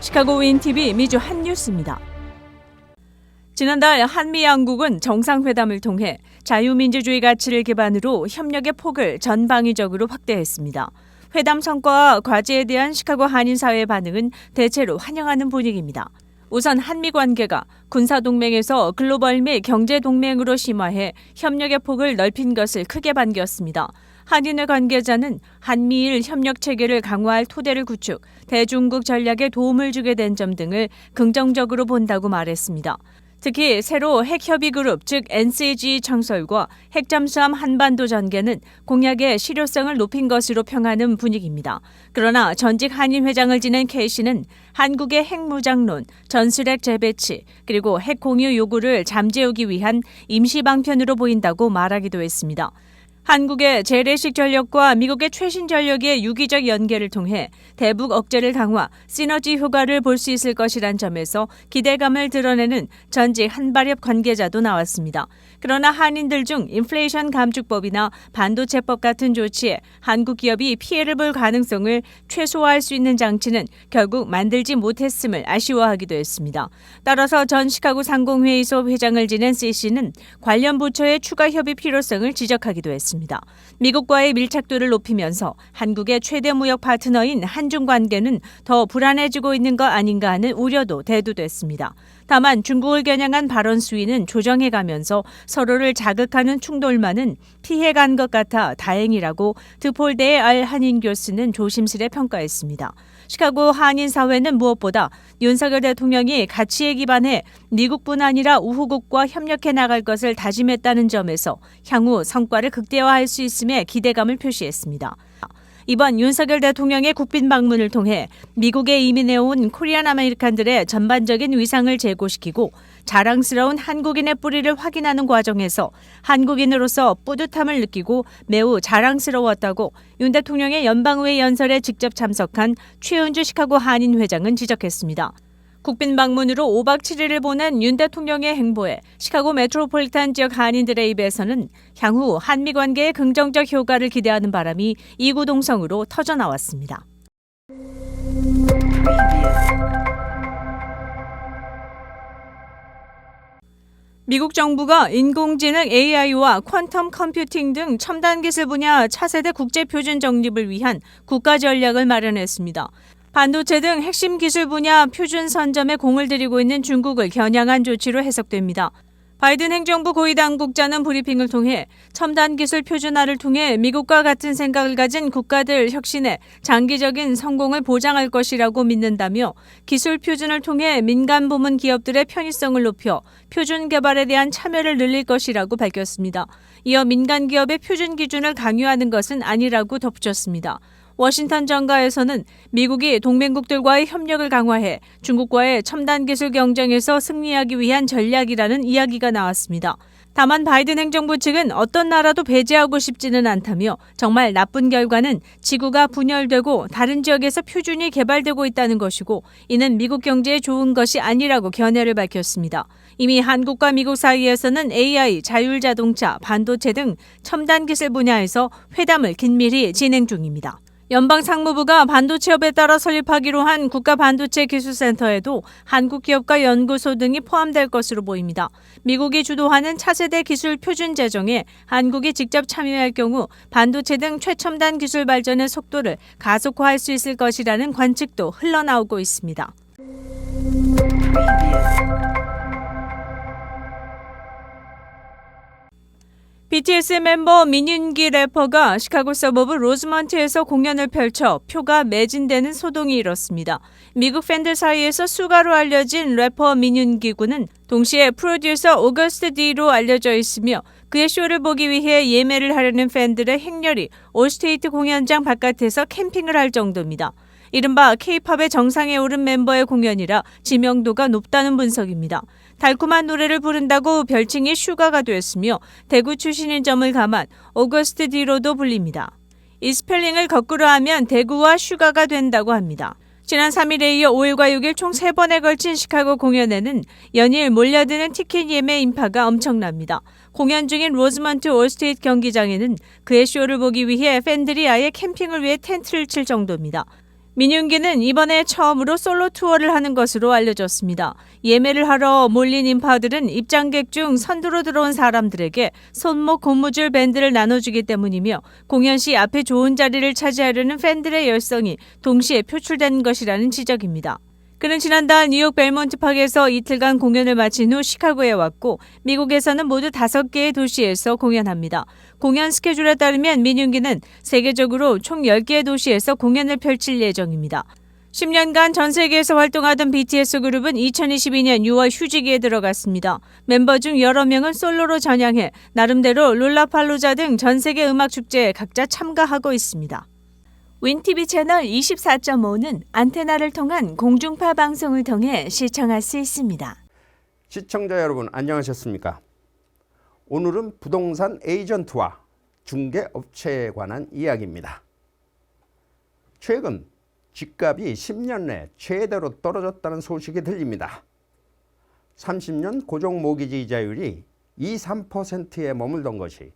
시카고 윈TV 미주 한뉴스입니다. 지난달 한미 양국은 정상회담을 통해 자유민주주의 가치를 기반으로 협력의 폭을 전방위적으로 확대했습니다. 회담 성과와 과제에 대한 시카고 한인사회의 반응은 대체로 환영하는 분위기입니다. 우선 한미 관계가 군사동맹에서 글로벌 및 경제동맹으로 심화해 협력의 폭을 넓힌 것을 크게 반겼습니다. 한인회 관계자는 한미일 협력 체계를 강화할 토대를 구축, 대중국 전략에 도움을 주게 된 점 등을 긍정적으로 본다고 말했습니다. 특히 새로 핵협의그룹 즉 NCG 창설과 핵잠수함 한반도 전개는 공약의 실효성을 높인 것으로 평하는 분위기입니다. 그러나 전직 한인 회장을 지낸 K씨는 한국의 핵무장론, 전술핵 재배치, 그리고 핵 공유 요구를 잠재우기 위한 임시 방편으로 보인다고 말하기도 했습니다. 한국의 재래식 전력과 미국의 최신 전력의 유기적 연계를 통해 대북 억제를 강화, 시너지 효과를 볼 수 있을 것이란 점에서 기대감을 드러내는 전직 한발협 관계자도 나왔습니다. 그러나 한인들 중 인플레이션 감축법이나 반도체법 같은 조치에 한국 기업이 피해를 볼 가능성을 최소화할 수 있는 장치는 결국 만들지 못했음을 아쉬워하기도 했습니다. 따라서 전 시카고 상공회의소 회장을 지낸 C씨는 관련 부처의 추가 협의 필요성을 지적하기도 했습니다. 미국과의 밀착도를 높이면서 한국의 최대 무역 파트너인 한중 관계는 더 불안해지고 있는 것 아닌가 하는 우려도 대두됐습니다. 다만 중국을 겨냥한 발언 수위는 조정해가면서 서로를 자극하는 충돌만은 피해간 것 같아 다행이라고 드폴대의 알 한인 교수는 조심스레 평가했습니다. 시카고 한인사회는 무엇보다 윤석열 대통령이 가치에 기반해 미국뿐 아니라 우호국과 협력해 나갈 것을 다짐했다는 점에서 향후 성과를 극대화할 수 있음에 기대감을 표시했습니다. 이번 윤석열 대통령의 국빈 방문을 통해 미국에 이민해온 코리안 아메리칸들의 전반적인 위상을 제고시키고 자랑스러운 한국인의 뿌리를 확인하는 과정에서 한국인으로서 뿌듯함을 느끼고 매우 자랑스러웠다고 윤 대통령의 연방의회 연설에 직접 참석한 최은주 시카고 한인 회장은 지적했습니다. 국빈 방문으로 5박 7일을 보낸 윤 대통령의 행보에 시카고 메트로폴리탄 지역 한인들의 입에서는 향후 한미 관계의 긍정적 효과를 기대하는 바람이 이구동성으로 터져나왔습니다. 미국 정부가 인공지능 AI와 퀀텀 컴퓨팅 등 첨단 기술 분야 차세대 국제 표준 정립을 위한 국가 전략을 마련했습니다. 반도체 등 핵심 기술 분야 표준 선점에 공을 들이고 있는 중국을 겨냥한 조치로 해석됩니다. 바이든 행정부 고위 당국자는 브리핑을 통해 첨단 기술 표준화를 통해 미국과 같은 생각을 가진 국가들 혁신에 장기적인 성공을 보장할 것이라고 믿는다며 기술 표준을 통해 민간 부문 기업들의 편의성을 높여 표준 개발에 대한 참여를 늘릴 것이라고 밝혔습니다. 이어 민간 기업의 표준 기준을 강요하는 것은 아니라고 덧붙였습니다. 워싱턴 정가에서는 미국이 동맹국들과의 협력을 강화해 중국과의 첨단 기술 경쟁에서 승리하기 위한 전략이라는 이야기가 나왔습니다. 다만 바이든 행정부 측은 어떤 나라도 배제하고 싶지는 않다며 정말 나쁜 결과는 지구가 분열되고 다른 지역에서 표준이 개발되고 있다는 것이고 이는 미국 경제에 좋은 것이 아니라고 견해를 밝혔습니다. 이미 한국과 미국 사이에서는 AI, 자율자동차, 반도체 등 첨단 기술 분야에서 회담을 긴밀히 진행 중입니다. 연방상무부가 반도체업에 따라 설립하기로 한 국가반도체기술센터에도 한국 기업과 연구소 등이 포함될 것으로 보입니다. 미국이 주도하는 차세대 기술 표준 제정에 한국이 직접 참여할 경우 반도체 등 최첨단 기술 발전의 속도를 가속화할 수 있을 것이라는 관측도 흘러나오고 있습니다. BTS 멤버 민윤기 래퍼가 시카고 서버브 로즈먼트에서 공연을 펼쳐 표가 매진되는 소동이 일었습니다. 미국 팬들 사이에서 수가로 알려진 래퍼 민윤기 군은 동시에 프로듀서 오거스트 D로 알려져 있으며 그의 쇼를 보기 위해 예매를 하려는 팬들의 행렬이 올스테이트 공연장 바깥에서 캠핑을 할 정도입니다. 이른바 K-팝의 정상에 오른 멤버의 공연이라 지명도가 높다는 분석입니다. 달콤한 노래를 부른다고 별칭이 슈가가 되었으며 대구 출신인 점을 감안 오거스트 D로도 불립니다. 이 스펠링을 거꾸로 하면 대구와 슈가가 된다고 합니다. 지난 3일에 이어 5일과 6일 총 3번에 걸친 시카고 공연에는 연일 몰려드는 티켓 예매 인파가 엄청납니다. 공연 중인 로즈먼트 올스테이트 경기장에는 그의 쇼를 보기 위해 팬들이 아예 캠핑을 위해 텐트를 칠 정도입니다. 민윤기는 이번에 처음으로 솔로 투어를 하는 것으로 알려졌습니다. 예매를 하러 몰린 인파들은 입장객 중 선두로 들어온 사람들에게 손목 고무줄 밴드를 나눠주기 때문이며 공연 시 앞에 좋은 자리를 차지하려는 팬들의 열성이 동시에 표출된 것이라는 지적입니다. 그는 지난달 뉴욕 벨몬트팍에서 이틀간 공연을 마친 후 시카고에 왔고 미국에서는 모두 5개의 도시에서 공연합니다. 공연 스케줄에 따르면 민윤기는 세계적으로 총 10개의 도시에서 공연을 펼칠 예정입니다. 10년간 전 세계에서 활동하던 BTS 그룹은 2022년 6월 휴지기에 들어갔습니다. 멤버 중 여러 명은 솔로로 전향해 나름대로 롤라팔루자 등 전 세계 음악 축제에 각자 참가하고 있습니다. 윈티비 채널 24.5는 안테나를 통한 공중파 방송을 통해 시청할 수 있습니다. 시청자 여러분 안녕하셨습니까? 오늘은 부동산 에이전트와 중개업체에 관한 이야기입니다. 최근 집값이 10년 내 최대로 떨어졌다는 소식이 들립니다. 30년 고정 모기지 이자율이 2, 3%에 머물던 것이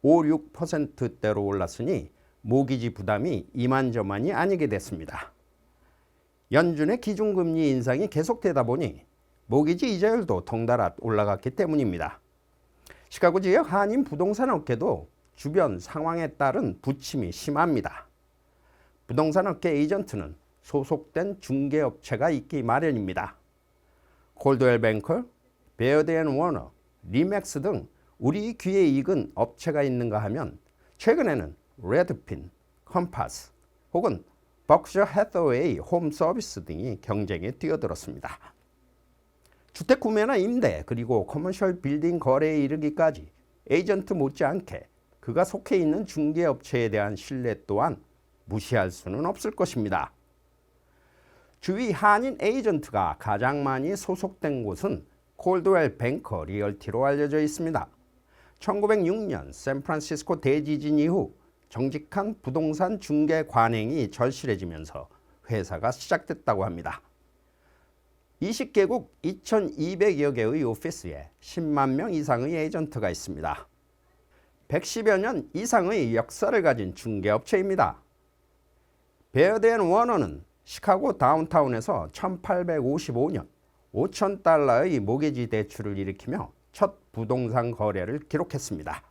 5, 6%대로 올랐으니 모기지 부담이 이만저만이 아니게 됐습니다. 연준의 기준금리 인상이 계속되다 보니 모기지 이자율도 덩달아 올라갔기 때문입니다. 시카고 지역 한인 부동산 업계도 주변 상황에 따른 부침이 심합니다. 부동산 업계 에이전트는 소속된 중개업체가 있기 마련입니다. 콜드웰 뱅커, 베어드 앤 워너, 리맥스 등 우리 귀에 익은 업체가 있는가 하면 최근에는 레드핀, 컴파스 혹은 버크셔 해서웨이 홈 서비스 등이 경쟁에 뛰어들었습니다. 주택 구매나 임대 그리고 커머셜 빌딩 거래에 이르기까지 에이전트 못지않게 그가 속해 있는 중개업체에 대한 신뢰 또한 무시할 수는 없을 것입니다. 주위 한인 에이전트가 가장 많이 소속된 곳은 콜드웰 뱅커 리얼티로 알려져 있습니다. 1906년 샌프란시스코 대지진 이후 정직한 부동산 중개 관행이 절실해지면서 회사가 시작됐다고 합니다. 20개국 2,200여 개의 오피스에 10만 명 이상의 에이전트가 있습니다. 110여 년 이상의 역사를 가진 중개업체입니다. 베어드 앤 워너는 시카고 다운타운에서 1855년 5,000달러의 모기지 대출을 일으키며 첫 부동산 거래를 기록했습니다.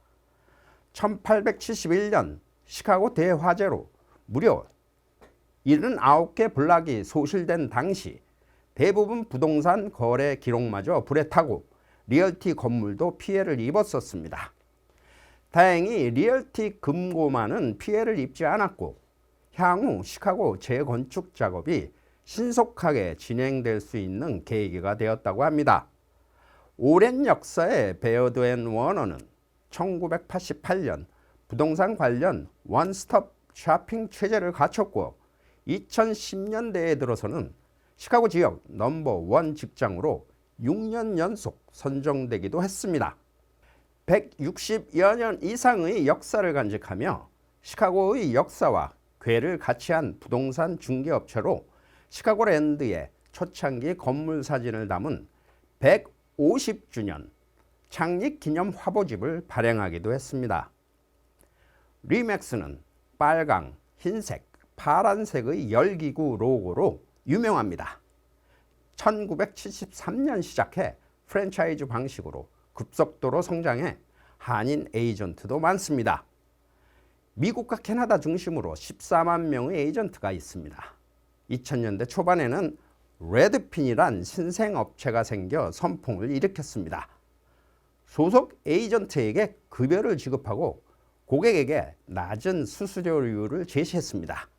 1871년 시카고 대화재로 무려 79개 블락이 소실된 당시 대부분 부동산 거래 기록마저 불에 타고 리얼티 건물도 피해를 입었었습니다. 다행히 리얼티 금고만은 피해를 입지 않았고 향후 시카고 재건축 작업이 신속하게 진행될 수 있는 계기가 되었다고 합니다. 오랜 역사의 베어드 앤 워너는 1988년 부동산 관련 원스톱 쇼핑 체제를 갖췄고 2010년대에 들어서는 시카고 지역 넘버1 직장으로 6년 연속 선정되기도 했습니다. 160여 년 이상의 역사를 간직하며 시카고의 역사와 궤를 같이 한 부동산 중개업체로 시카고랜드의 초창기 건물 사진을 담은 150주년 창립 기념 화보집을 발행하기도 했습니다. 리맥스는 빨강, 흰색, 파란색의 열기구 로고로 유명합니다. 1973년 시작해 프랜차이즈 방식으로 급속도로 성장해 한인 에이전트도 많습니다. 미국과 캐나다 중심으로 14만 명의 에이전트가 있습니다. 2000년대 초반에는 레드핀이란 신생업체가 생겨 선풍을 일으켰습니다. 소속 에이전트에게 급여를 지급하고 고객에게 낮은 수수료율을 제시했습니다.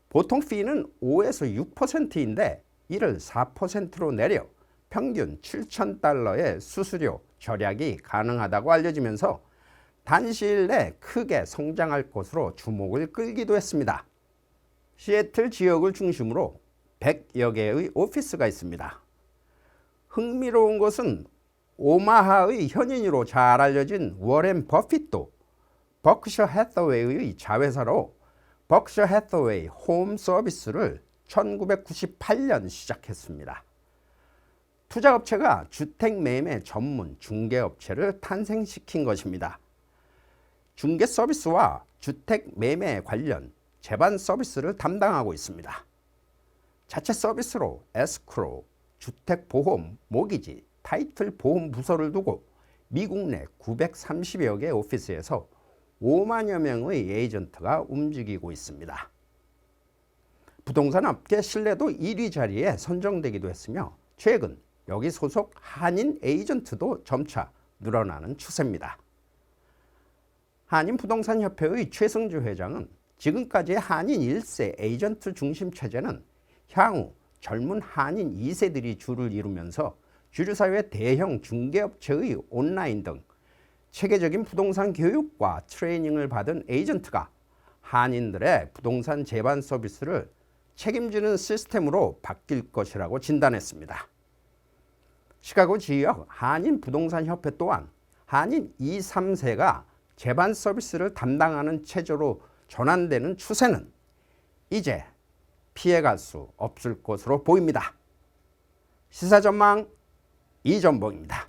보통 피는 5에서 6%인데 이를 4%로 내려 평균 7,000달러의 수수료 절약이 가능하다고 알려지면서 단시일 내 크게 성장할 것으로 주목을 끌기도 했습니다. 시애틀 지역을 중심으로 100여 개의 오피스가 있습니다. 흥미로운 것은 오마하의 현인으로 잘 알려진 워렌 버핏도 버크셔 해서웨이의 자회사로 버크셔 해서웨이 홈 서비스를 1998년 시작했습니다. 투자업체가 주택매매 전문 중개업체를 탄생시킨 것입니다. 중개 서비스와 주택매매 관련 재반 서비스를 담당하고 있습니다. 자체 서비스로 에스크로우, 주택보험, 모기지, 타이틀 보험 부서를 두고 미국 내 930여 개 오피스에서 5만여 명의 에이전트가 움직이고 있습니다. 부동산 업계 신뢰도 1위 자리에 선정되기도 했으며 최근 여기 소속 한인 에이전트도 점차 늘어나는 추세입니다. 한인부동산협회의 최승주 회장은 지금까지의 한인 1세 에이전트 중심 체제는 향후 젊은 한인 2세들이 주를 이루면서 주류사회 대형 중개업체의 온라인 등 체계적인 부동산 교육과 트레이닝을 받은 에이전트가 한인들의 부동산 재반 서비스를 책임지는 시스템으로 바뀔 것이라고 진단했습니다. 시카고 지역 한인부동산협회 또한 한인 2, 3세가 재반 서비스를 담당하는 체제로 전환되는 추세는 이제 피해갈 수 없을 것으로 보입니다. 시사전망 이전봉입니다.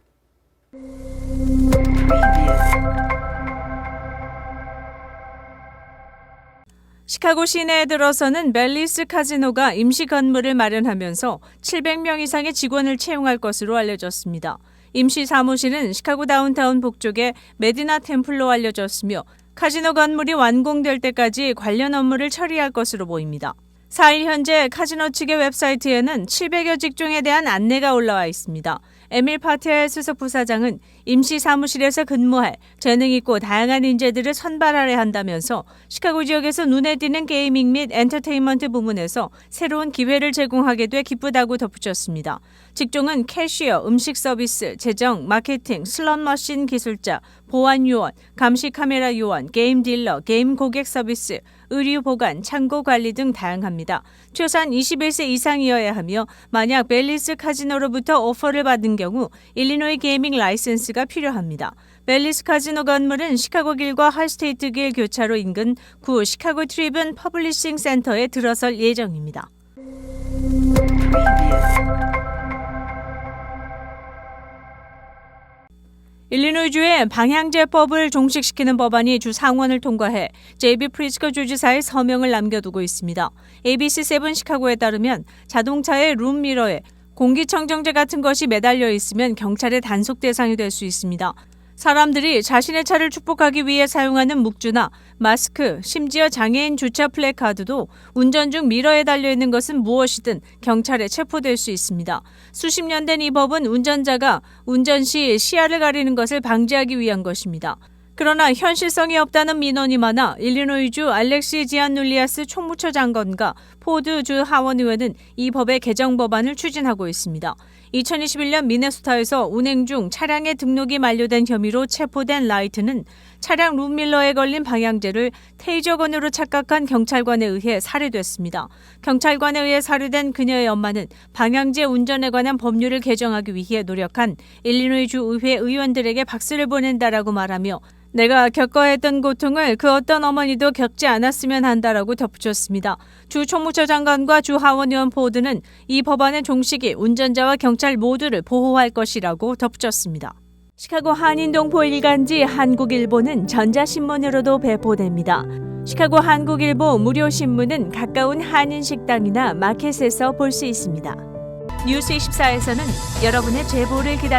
시카고 시내에 들어서는 벨리스 카지노가 임시 건물을 마련하면서 700명 이상의 직원을 채용할 것으로 알려졌습니다. 임시 사무실은 시카고 다운타운 북쪽의 메디나 템플로 알려졌으며 카지노 건물이 완공될 때까지 관련 업무를 처리할 것으로 보입니다. 4일 현재 카지노 측의 웹사이트에는 700여 직종에 대한 안내가 올라와 있습니다. 에밀 파티아의 수석 부사장은 임시 사무실에서 근무할 재능 있고 다양한 인재들을 선발하려 한다면서 시카고 지역에서 눈에 띄는 게이밍 및 엔터테인먼트 부문에서 새로운 기회를 제공하게 돼 기쁘다고 덧붙였습니다. 직종은 캐시어, 음식 서비스, 재정, 마케팅, 슬롯 머신 기술자, 보안 요원, 감시 카메라 요원, 게임 딜러, 게임 고객 서비스, 의류 보관, 창고 관리 등 다양합니다. 최소한 21세 이상이어야 하며 만약 벨리스 카지노로부터 오퍼를 받은 경우 일리노이 게이밍 라이센스가 필요합니다. 벨리스 카지노 건물은 시카고 길과 할스테이트 길 교차로 인근 구 시카고 트리븐 퍼블리싱 센터에 들어설 예정입니다. 일리노이주의 방향제법을 종식시키는 법안이 주 상원을 통과해 제이비 프리츠커 주지사의 서명을 남겨두고 있습니다. ABC7 시카고에 따르면 자동차의 룸미러에 공기청정제 같은 것이 매달려 있으면 경찰의 단속 대상이 될 수 있습니다. 사람들이 자신의 차를 축복하기 위해 사용하는 묵주나 마스크, 심지어 장애인 주차 플래카드도 운전 중 미러에 달려있는 것은 무엇이든 경찰에 체포될 수 있습니다. 수십 년 된 이 법은 운전자가 운전 시 시야를 가리는 것을 방지하기 위한 것입니다. 그러나 현실성이 없다는 민원이 많아 일리노이주 알렉시 지안눌리아스 총무처 장관과 포드 주 하원 의원은 이 법의 개정 법안을 추진하고 있습니다. 2021년 미네소타에서 운행 중 차량의 등록이 만료된 혐의로 체포된 라이트는 차량 룸밀러에 걸린 방향제를 테이저건으로 착각한 경찰관에 의해 살해됐습니다. 경찰관에 의해 살해된 그녀의 엄마는 방향제 운전에 관한 법률을 개정하기 위해 노력한 일리노이주 의회 의원들에게 박수를 보낸다라고 말하며 내가 겪어야 했던 고통을 그 어떤 어머니도 겪지 않았으면 한다라고 덧붙였습니다. 주 총무처 장관과 주 하원 의원 포드는 이 법안의 종식이 운전자와 경찰 모두를 보호할 것이라고 덧붙였습니다. 시카고 한인동포 일간지 한국일보는 전자신문으로도 배포됩니다. 시카고 한국일보 무료 신문은 가까운 한인 식당이나 마켓에서 볼 수 있습니다. 뉴스24에서는 여러분의 제보를 기다립니다.